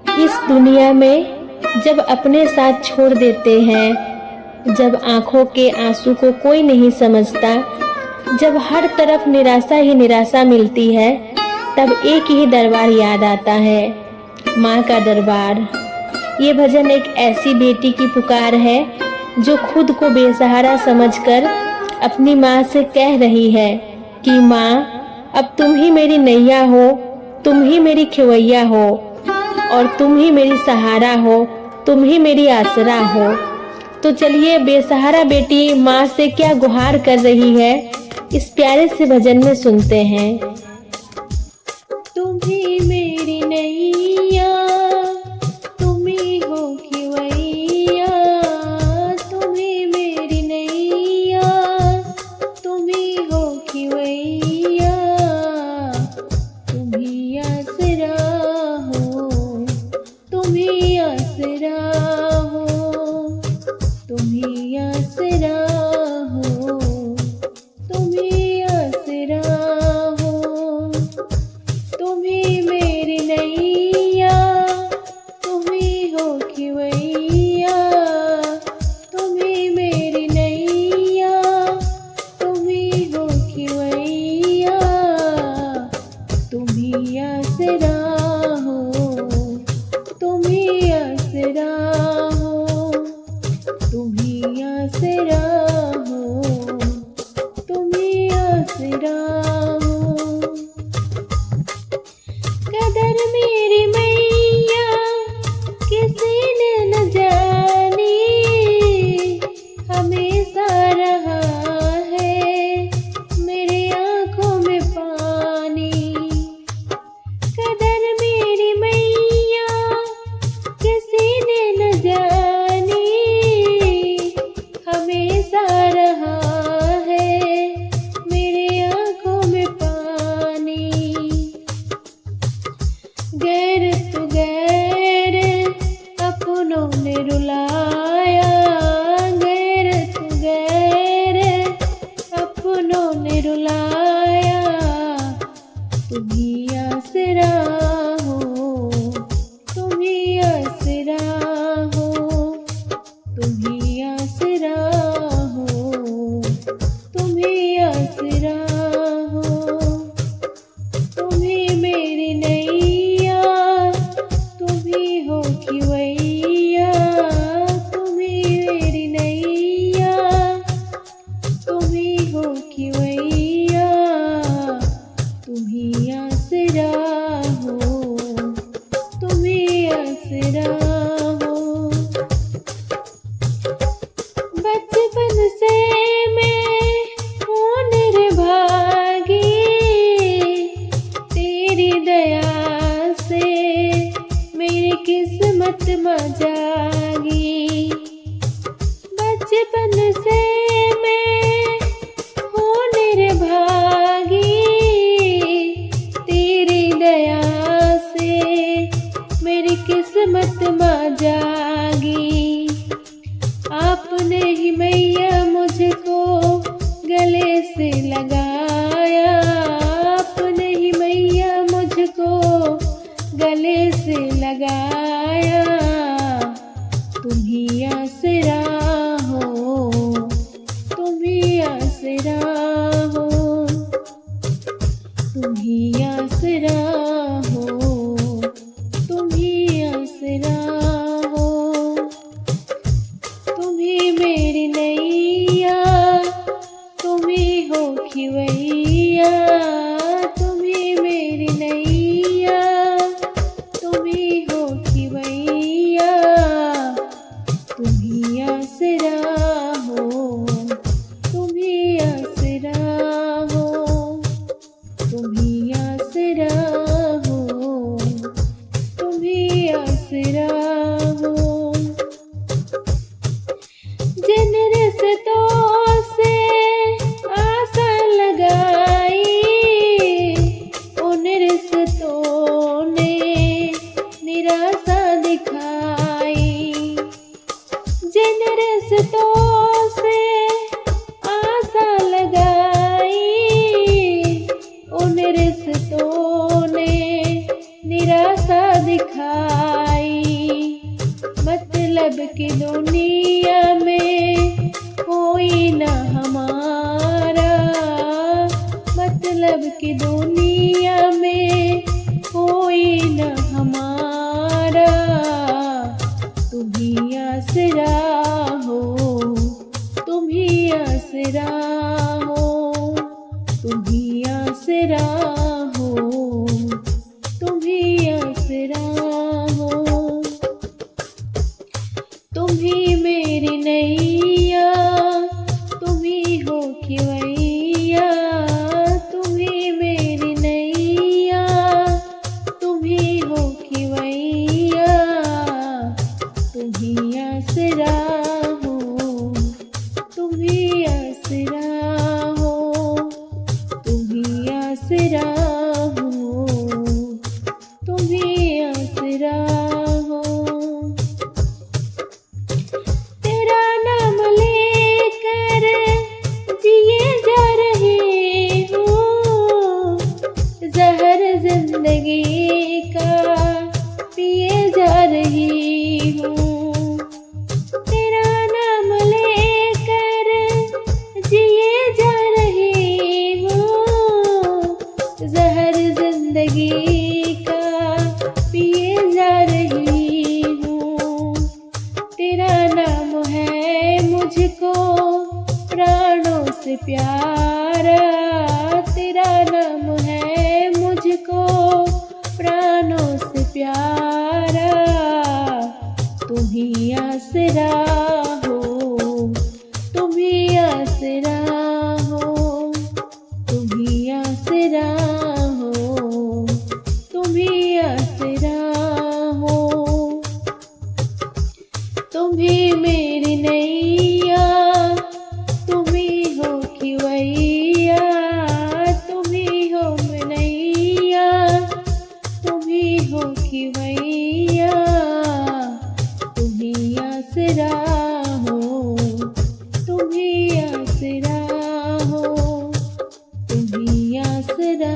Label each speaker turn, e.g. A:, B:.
A: इस दुनिया में जब अपने साथ छोड़ देते हैं, जब आंखों के आंसू को कोई नहीं समझता, जब हर तरफ निराशा ही निराशा मिलती है, तब एक ही दरबार याद आता है, माँ का दरबार। ये भजन एक ऐसी बेटी की पुकार है जो खुद को बेसहारा समझकर अपनी माँ से कह रही है कि माँ, अब तुम ही मेरी नैया हो, तुम ही मेरी खिवैया हो, और तुम ही मेरी सहारा हो, तुम ही मेरी आसरा हो। तो चलिए बेसहारा बेटी माँ से क्या गुहार कर रही है, इस प्यारे से भजन में सुनते हैं।
B: तुम ही मेरी नैया, तुम ही हो खिवैया, तुम ही मेरी नैया, तुम ही हो खिवैया, तुम ही आसरा हो, तुम ही आसरा हो, तुम ही आसरा हो, तुम ही आसरा हो। तुम ही मेरी नैया, तुम ही हो खिवैया, तुम ही मेरी नैया, तुम ही हो खिवैया, तुम ही आसरा हो, तुम ही आसरा हो, तुम ही आसरा हो, तुम ही आसरा हो। कदर मेरी मैया किसी ने न जानी, हमेशा रहा है मेरी आँखों में पानी। कदर मेरी मैया किसी ने न जानी, हमेशा रहा है मेरी आँखों में पानी। गैर तू गैर अपनों ने रुलाया, गैर तू गैर अपनों ने रुलाया, तुम ही आसरा हो, तुम ही आसरा हो, तुम ही आसरा हो, तुम ही आसरा हो। तुम ही मेरी नैया, तुम ही हो खिवैया, तुम ही मेरी नैया, तुम ही हो खिवैया, तुम ही आसरा हो, तुम ही आसरा हो। बचपन से मैं हूँ निर्भागी, तेरी दया से मेरी किस्मत में जागी। बचपन से मैं हूँ निर्भागी, तेरी दया से मेरी किस्मत में जागी। आपने ही मैया मुझको गले से लगाया, आपने ही मैया मुझको गले से लगाया, तुम ही आसरा हो, तुम ही आसरा हो, तुम ही आसरा हो, तुम ही आसरा हो। तुम ही मेरी नैया, तुम ही हो खिवैया, तुम ही मेरी नैया, तुम ही हो खिवैया, तुम ही आसरा हो, तुम ही आसरा हो, तुम ही आसरा हो, तुम ही आसरा हो। जिन रिश्तों से आशा लगाई, उन रिश्तों ने निराशा दिखाई। जिन रिश्तों से आशा लगाई, उन रिश्तों ने निराशा दिखाई। की दुनिया में कोई न हमारा, मतलब की दुनिया में कोई न हमारा। तुम ही आसरा हो, तुम ही आसरा हो, तुम ही आसरा हो, तुम ही आसरा हो। तुम ही मेरी नैया, तुम ही हो खिवैया, तुम ही मेरी नैया, तुम ही हो खिवैया। तुम ही आसरा हो, तुम ही आसरा हो, तुम ही आसरा हो, तुम ही आसरा हो। तेरा नाम लेकर जिए जा रही हूँ, जहर जिंदगी का पिए जा रही हूँ। तेरा नाम लेकर जिए जा रही हूँ, जहर जिंदगी का पिए जा रही हूँ। तेरा नाम है मुझको प्राणों से प्यारा, तेरा नाम है मुझको प्राणों से प्यारा। तुम ही आसरा हो, तुम ही आसरा हो, तुम ही आसरा हो, तुम ही आसरा हो। तुम ही मेरी नैया, तुम ही हो खिवैया, तुम ही हो नैया, तुम ही हो खिवैया। तुम ही आसरा हो, तुम ही आसरा हो, तुम ही आसरा